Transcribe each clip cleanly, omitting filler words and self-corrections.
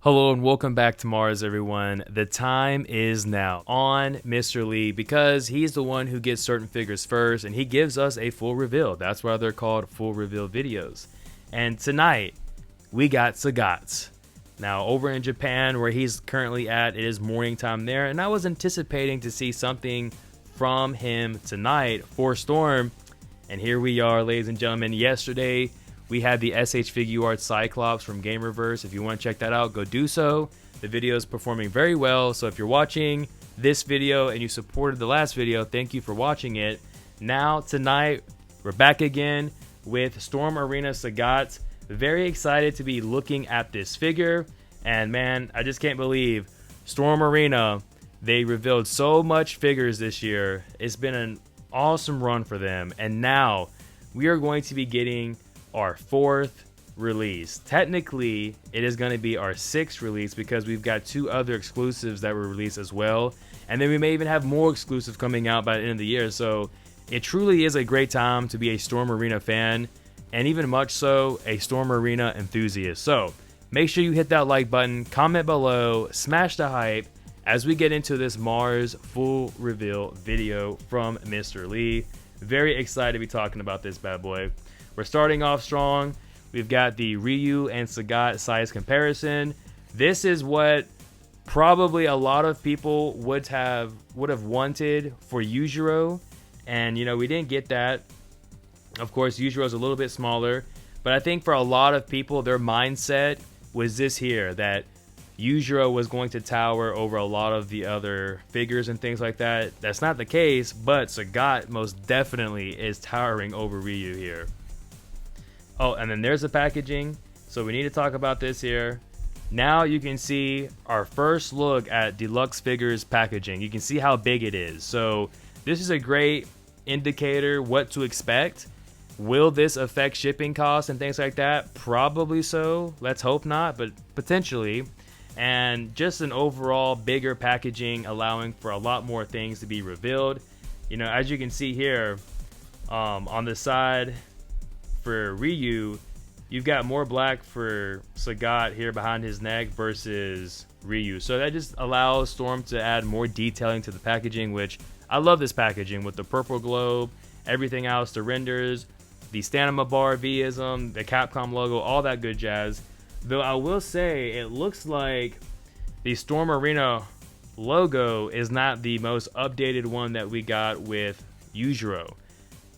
Hello and welcome back to Mars, everyone. The time is now on Mr.Leeee because he's the one who gets certain figures first and he gives us a full reveal. That's why they're called full reveal videos. And tonight we got Sagat. Now over in Japan where he's currently at, it is morning time there, and I was anticipating to see something from him tonight for Storm. And here we are, ladies and gentlemen. Yesterday we had the SH Figuarts Cyclops from Gamerverse. If you want to check that out, go do so. The video is performing very well, so if you're watching this video and you supported the last video, thank you for watching it. Now, tonight, we're back again with Storm Arena Sagat. Very excited to be looking at this figure. And man, I just can't believe Storm Arena, they revealed so much figures this year. It's been an awesome run for them. And now, we are going to be getting our fourth release. Technically, it is going to be our sixth release because we've got two other exclusives that were released as well. And then we may even have more exclusives coming out by the end of the year. So it truly is a great time to be a Storm Arena fan, and even much so a Storm Arena enthusiast. So make sure you hit that like button, comment below, smash the hype as we get into this M.A.R.S full reveal video from Mr.Leeee. Very excited to be talking about this bad boy. We're starting off strong. We've got the Ryu and Sagat size comparison. This is what probably a lot of people would have wanted for Yujiro, and you know, we didn't get that. Of course, Yujiro is a little bit smaller, but I think for a lot of people, their mindset was this here, that Yujiro was going to tower over a lot of the other figures and things like that. That's not the case, but Sagat most definitely is towering over Ryu here. Oh, and then there's the packaging. So we need to talk about this here. Now you can see our first look at deluxe figures packaging. You can see how big it is. So this is a great indicator what to expect. Will this affect shipping costs and things like that? Probably so. Let's hope not, but potentially. And just an overall bigger packaging, allowing for a lot more things to be revealed. You know, as you can see here, on the side for Ryu, you've got more black for Sagat here behind his neck versus Ryu. So that just allows Storm to add more detailing to the packaging, which I love this packaging with the purple globe, everything else, the renders, the stamina bar V-ism, the Capcom logo, all that good jazz. Though I will say, it looks like the Storm Arena logo is not the most updated one that we got with Yujiro.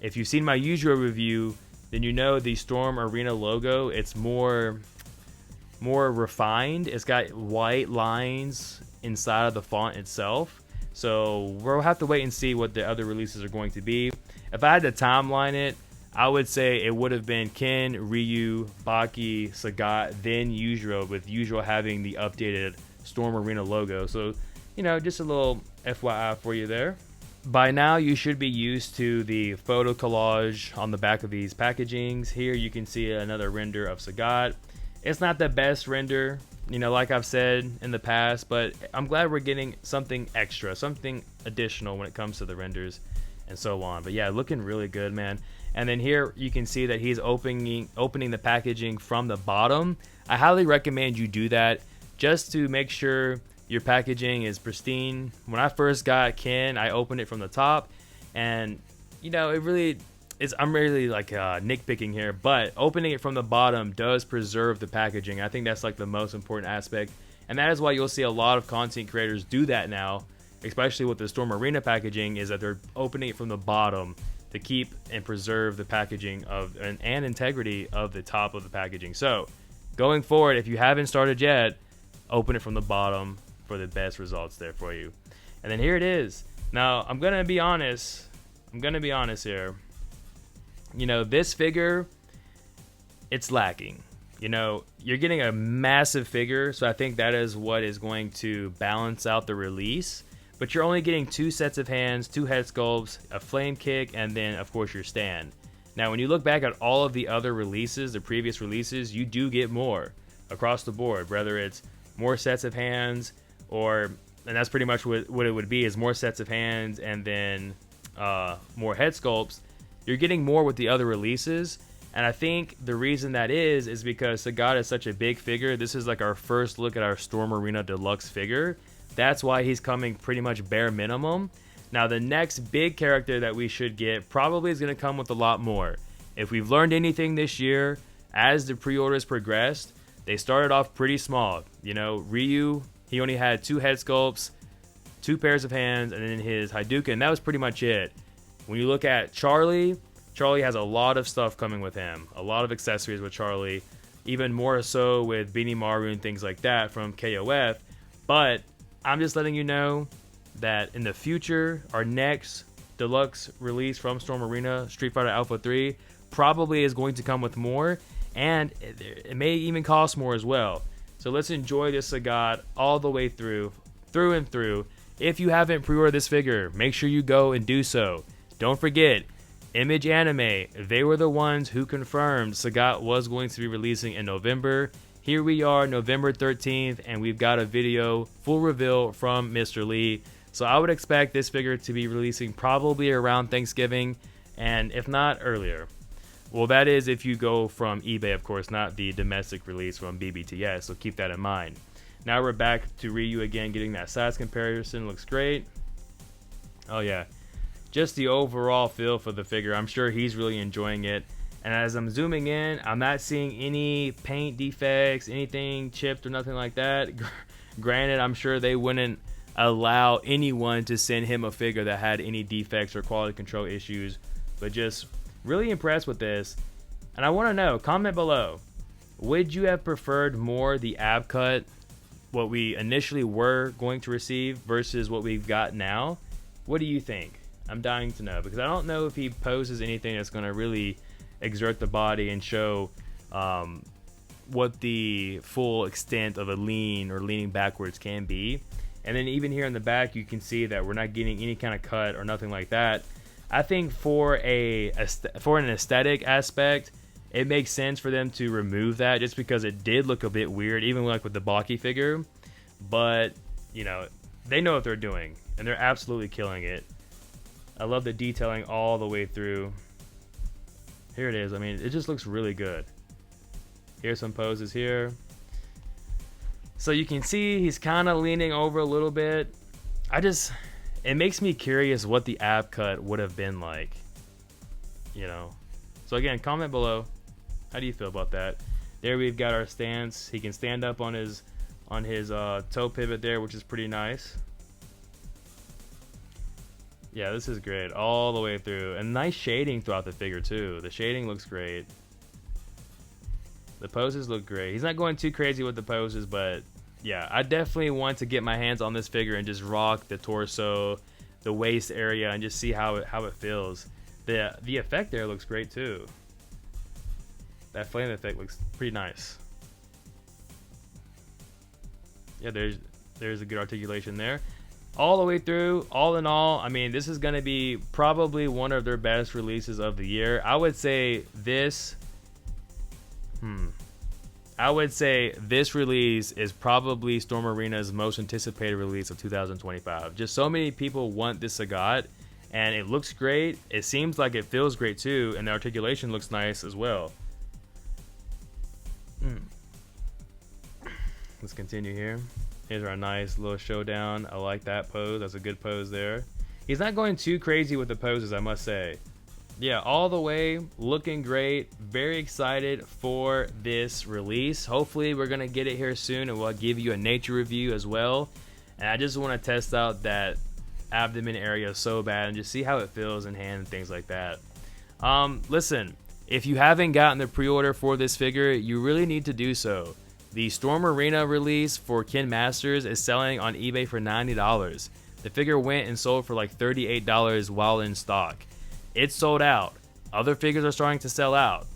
If you've seen my Yujiro review, then you know the Storm Arena logo, it's more refined. It's got white lines inside of the font itself. So we'll have to wait and see what the other releases are going to be. If I had to timeline it, I would say it would have been Ken, Ryu, Baki, Sagat, then Yujiro, with Yujiro having the updated Storm Arena logo. So, you know, just a little FYI for you there. By now, you should be used to the photo collage on the back of these packagings. Here you can see another render of Sagat. It's not the best render, you know, like I've said in the past, but I'm glad we're getting something extra, something additional when it comes to the renders and so on. But yeah, looking really good, man. And then here you can see that he's opening the packaging from the bottom. I highly recommend you do that just to make sure your packaging is pristine. When I first got Ken, I opened it from the top, and you know, it really is, I'm really like nitpicking here, but opening it from the bottom does preserve the packaging. I think that's like the most important aspect, and that is why you'll see a lot of content creators do that now, especially with the Storm Arena packaging, is that they're opening it from the bottom to keep and preserve the packaging of and integrity of the top of the packaging. So going forward, if you haven't started yet, open it from the bottom for the best results there for you. And then here it is. Now I'm gonna be honest here. You know, this figure, it's lacking. You know, you're getting a massive figure, so I think that is what is going to balance out the release. But you're only getting two sets of hands, two head sculpts, a flame kick, and then of course your stand. Now when you look back at all of the other releases, the previous releases, you do get more across the board, whether it's more sets of hands, and that's pretty much what it would be, is more sets of hands and then more head sculpts. You're getting more with the other releases, And I think the reason that is because Sagat is such a big figure. This is like our first look at our Storm Arena Deluxe figure. That's why he's coming pretty much bare minimum. Now the next big character that we should get probably is going to come with a lot more. If we've learned anything this year, as the pre-orders progressed, they started off pretty small. You know, Ryu, he only had 2 head sculpts, 2 pairs of hands, and then his Hadouken. That was pretty much it. When you look at Charlie has a lot of stuff coming with him. A lot of accessories with Charlie. Even more so with Beanie Maru and things like that from KOF. But I'm just letting you know that in the future, our next deluxe release from Storm Arena, Street Fighter Alpha 3, probably is going to come with more. And it may even cost more as well. So let's enjoy this Sagat all the way through and through. If you haven't pre-ordered this figure, make sure you go and do so. Don't forget, Image Anime, they were the ones who confirmed Sagat was going to be releasing in November. Here we are, November 13th, and we've got a video, full reveal from MR.Leeee. So I would expect this figure to be releasing probably around Thanksgiving, and if not, earlier. Well, that is if you go from eBay, of course, not the domestic release from BBTS, so keep that in mind. Now we're back to Ryu again, getting that size comparison. Looks great. Oh yeah, just the overall feel for the figure. I'm sure he's really enjoying it. And as I'm zooming in, I'm not seeing any paint defects, anything chipped or nothing like that. Granted, I'm sure they wouldn't allow anyone to send him a figure that had any defects or quality control issues, but just really impressed with this. And I want to know, comment below, would you have preferred more the ab cut, what we initially were going to receive, versus what we've got now? What do you think? I'm dying to know, because I don't know if he poses anything that's going to really exert the body and show what the full extent of a lean or leaning backwards can be. And then even here in the back, you can see that we're not getting any kind of cut or nothing like that. I think for an aesthetic aspect, it makes sense for them to remove that, just because it did look a bit weird, even like with the Baki figure. But you know, they know what they're doing, and they're absolutely killing it. I love the detailing all the way through. Here it is. I mean, it just looks really good. Here's some poses here. So you can see he's kind of leaning over a little bit. It makes me curious what the ab cut would have been like, you know. So again, comment below. How do you feel about that? There we've got our stance. He can stand up on his toe pivot there, which is pretty nice. Yeah, this is great all the way through, and nice shading throughout the figure too. The shading looks great. The poses look great. He's not going too crazy with the poses, but yeah, I definitely want to get my hands on this figure and just rock the torso, the waist area, and just see how it feels. The effect there looks great too. That flame effect looks pretty nice. Yeah, there's a good articulation there. All the way through, all in all, I mean, this is going to be probably one of their best releases of the year. I would say this release is probably Storm Arena's most anticipated release of 2025. Just so many people want this Sagat, and it looks great. It seems like it feels great too, and the articulation looks nice as well. Let's continue here. Here's our nice little showdown. I like that pose. That's a good pose there. He's not going too crazy with the poses, I must say. Yeah, all the way, looking great. Very excited for this release. Hopefully we're going to get it here soon, and we'll give you a nature review as well. And I just want to test out that abdomen area so bad and just see how it feels in hand and things like that. Listen, if you haven't gotten the pre-order for this figure, you really need to do so. The Storm Arena release for Ken Masters is selling on eBay for $90. The figure went and sold for like $38 while in stock. It's sold out. Other figures are starting to sell out.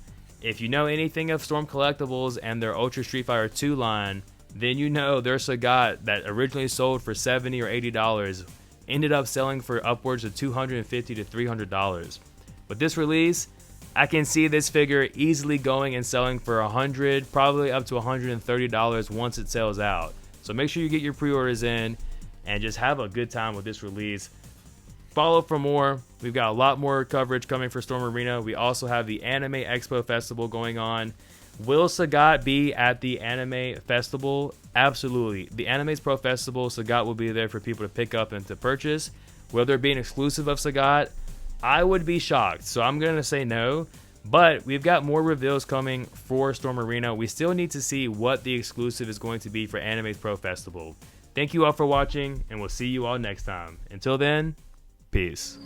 If you know anything of Storm Collectibles and their Ultra Street Fighter 2 line, then you know their Sagat that originally sold for $70 or $80 ended up selling for upwards of $250 to $300. With this release, I can see this figure easily going and selling for $100, probably up to $130 once it sells out. So make sure you get your pre-orders in and just have a good time with this release. Follow for more. We've got a lot more coverage coming for Storm Arena. We also have the Anime Expo Festival going on. Will Sagat be at the Anime Festival? Absolutely. The Anime's Pro Festival, Sagat will be there for people to pick up and to purchase. Will there be an exclusive of Sagat? I would be shocked, so I'm going to say no. But we've got more reveals coming for Storm Arena. We still need to see what the exclusive is going to be for Anime's Pro Festival. Thank you all for watching, and we'll see you all next time. Until then, peace.